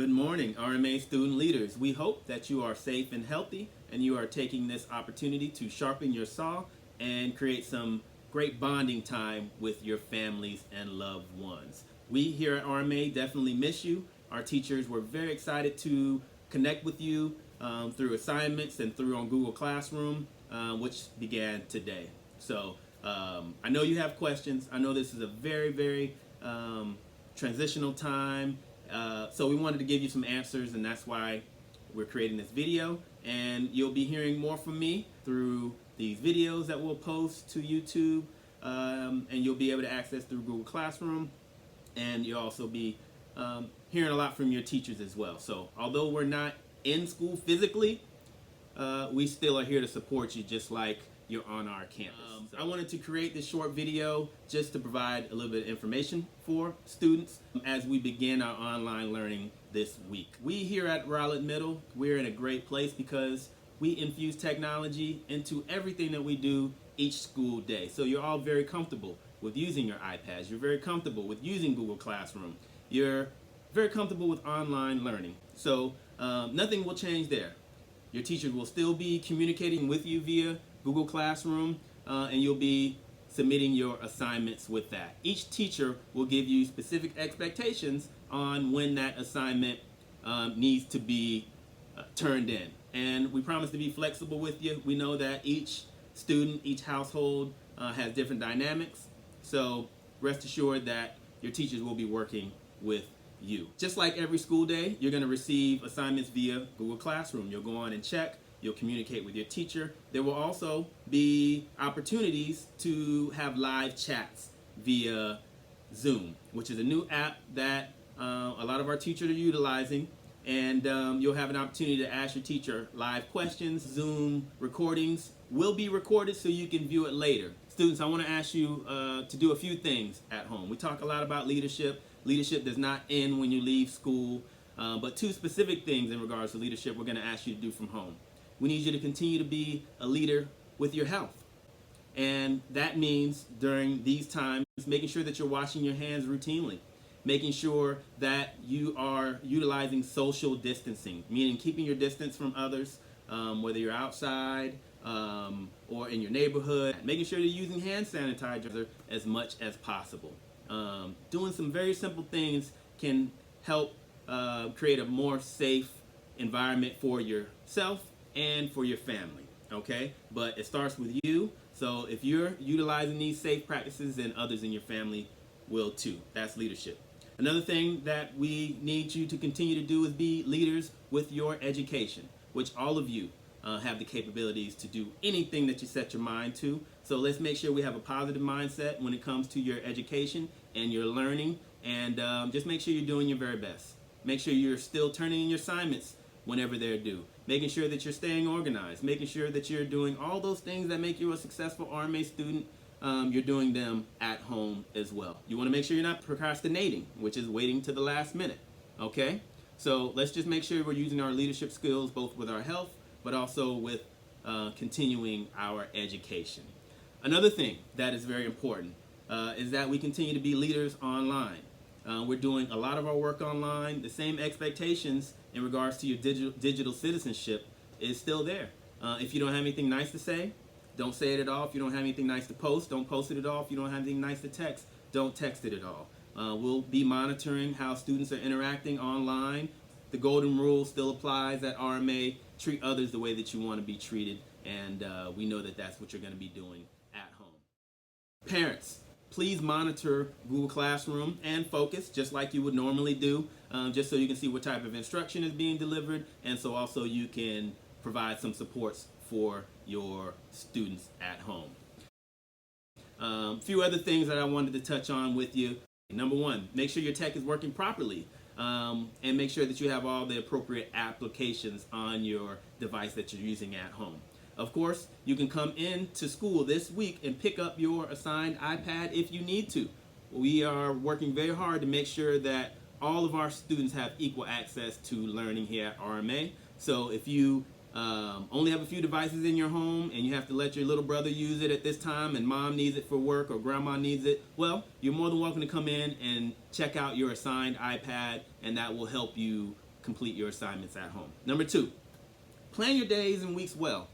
Good morning, RMA student leaders. We hope that you are safe and healthy and you are taking this opportunity to sharpen your saw and create some great bonding time with your families and loved ones. We here at RMA definitely miss you. Our teachers were very excited to connect with you through assignments and through on Google Classroom, which began today. So I know you have questions. I know this is a very transitional time. So we wanted to give you some answers, and that's why we're creating this video. And you'll be hearing more from me through these videos that we'll post to YouTube, and you'll be able to access through Google Classroom. And you'll also be hearing a lot from your teachers as well. So although we're not in school physically, we still are here to support you just like you're on our campus. I wanted to create this short video just to provide a little bit of information for students as we begin our online learning this week. We here at Rowlett Middle, we're in a great place because we infuse technology into everything that we do each school day. So you're all very comfortable with using your iPads. You're very comfortable with using Google Classroom. You're very comfortable with online learning. So nothing will change there. Your teachers will still be communicating with you via Google Classroom, and you'll be submitting your assignments with that. Each teacher will give you specific expectations on when that assignment needs to be turned in. And we promise to be flexible with you. We know that each student, each household has different dynamics. So rest assured that your teachers will be working with you. Just like every school day, you're going to receive assignments via Google Classroom. You'll go on and check. You'll communicate with your teacher. There will also be opportunities to have live chats via Zoom, which is a new app that a lot of our teachers are utilizing. And you'll have an opportunity to ask your teacher live questions. Zoom recordings will be recorded so you can view it later. Students, I want to ask you to do a few things at home. We talk a lot about leadership. Leadership does not end when you leave school, but two specific things in regards to leadership we're going to ask you to do from home. We need you to continue to be a leader with your health. And that means during these times, making sure that you're washing your hands routinely, making sure that you are utilizing social distancing, meaning keeping your distance from others, whether you're outside or in your neighborhood, making sure you're using hand sanitizer as much as possible. Doing some very simple things can help create a more safe environment for yourself and for your family, okay? But it starts with you. So if you're utilizing these safe practices, then others in your family will too. That's leadership. Another thing that we need you to continue to do is be leaders with your education, which all of you have the capabilities to do anything that you set your mind to. So let's make sure we have a positive mindset when it comes to your education and your learning, and just make sure you're doing your very best. Make sure you're still turning in your assignments whenever they're due. Making sure that you're staying organized, making sure that you're doing all those things that make you a successful RMA student. You're doing them at home as well. You want to make sure you're not procrastinating, which is waiting to the last minute, okay? So let's just make sure we're using our leadership skills both with our health, but also with continuing our education. Another thing that is very important is that we continue to be leaders online. We're doing a lot of our work online. The same expectations in regards to your digital citizenship is still there. If you don't have anything nice to say, don't say it at all. If you don't have anything nice to post, don't post it at all. If you don't have anything nice to text, don't text it at all. We'll be monitoring how students are interacting online. The golden rule still applies at RMA. Treat others the way that you want to be treated, and we know that that's what you're going to be doing at home. Parents, please monitor Google Classroom and Focus just like you would normally do, just so you can see what type of instruction is being delivered, and so also you can provide some supports for your students at home. A few other things that I wanted to touch on with you. Number one, make sure your tech is working properly, and make sure that you have all the appropriate applications on your device that you're using at home. Of course, you can come in to school this week and pick up your assigned iPad if you need to. We are working very hard to make sure that all of our students have equal access to learning here at RMA. So if you only have a few devices in your home and you have to let your little brother use it at this time and mom needs it for work or grandma needs it, well, you're more than welcome to come in and check out your assigned iPad, and that will help you complete your assignments at home. Number 2, plan your days and weeks well.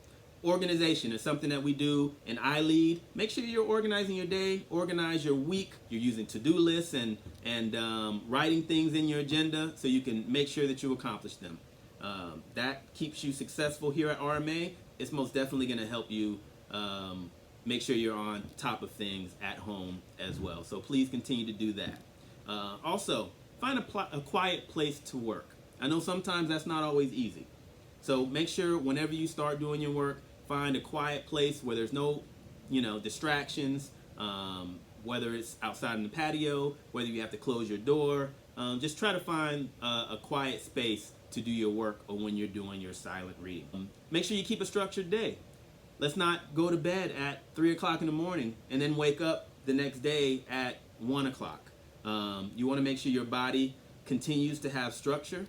Organization is something that we do in iLead. Make sure you're organizing your day, organize your week. You're using to-do lists and writing things in your agenda so you can make sure that you accomplish them. That keeps you successful here at RMA. It's most definitely going to help you make sure you're on top of things at home as well. So please continue to do that. Also, find a quiet place to work. I know sometimes that's not always easy. So make sure whenever you start doing your work, find a quiet place where there's no, distractions, whether it's outside in the patio, whether you have to close your door. Just try to find a quiet space to do your work or when you're doing your silent reading. Make sure you keep a structured day. Let's not go to bed at 3 o'clock in the morning and then wake up the next day at 1 o'clock. You want to make sure your body continues to have structure.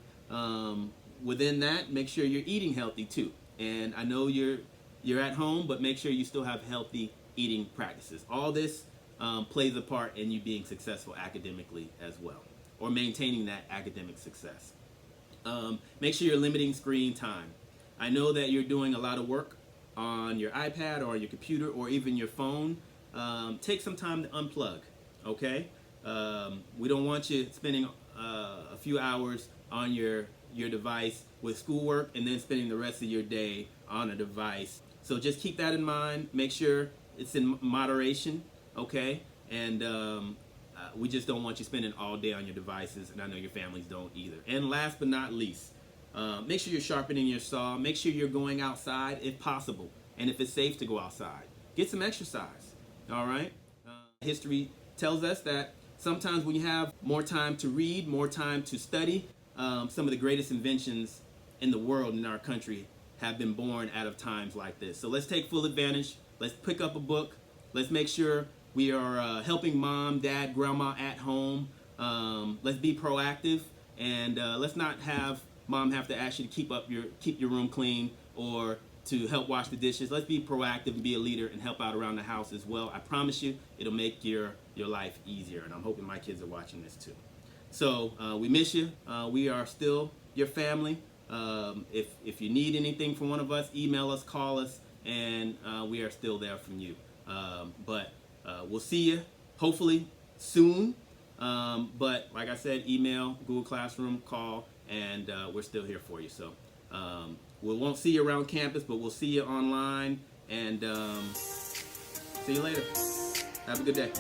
Within that, make sure you're eating healthy too. And I know you're at home, but make sure you still have healthy eating practices. All this plays a part in you being successful academically as well, or maintaining that academic success. Make sure you're limiting screen time. I know that you're doing a lot of work on your iPad or your computer or even your phone. Take some time to unplug, okay? We don't want you spending a few hours on your device with schoolwork and then spending the rest of your day on a device. So just keep that in mind. Make sure it's in moderation, okay? And we just don't want you spending all day on your devices, and I know your families don't either. And last but not least, make sure you're sharpening your saw. Make sure you're going outside if possible, and if it's safe to go outside. Get some exercise, all right? History tells us that sometimes when you have more time to read, more time to study, some of the greatest inventions in the world, in our country, have been born out of times like this. So let's take full advantage. Let's pick up a book. Let's make sure we are helping mom, dad, grandma at home. Let's be proactive, and let's not have mom have to ask you to keep your room clean or to help wash the dishes. Let's be proactive and be a leader and help out around the house as well. I promise you, it'll make your life easier, and I'm hoping my kids are watching this too. So we miss you. We are still your family. If you need anything from one of us, email us, call us, and we are still there from you. But we'll see you hopefully soon. But like I said, email, Google Classroom, call, and we're still here for you. So we won't see you around campus, but we'll see you online, and see you later. Have a good day.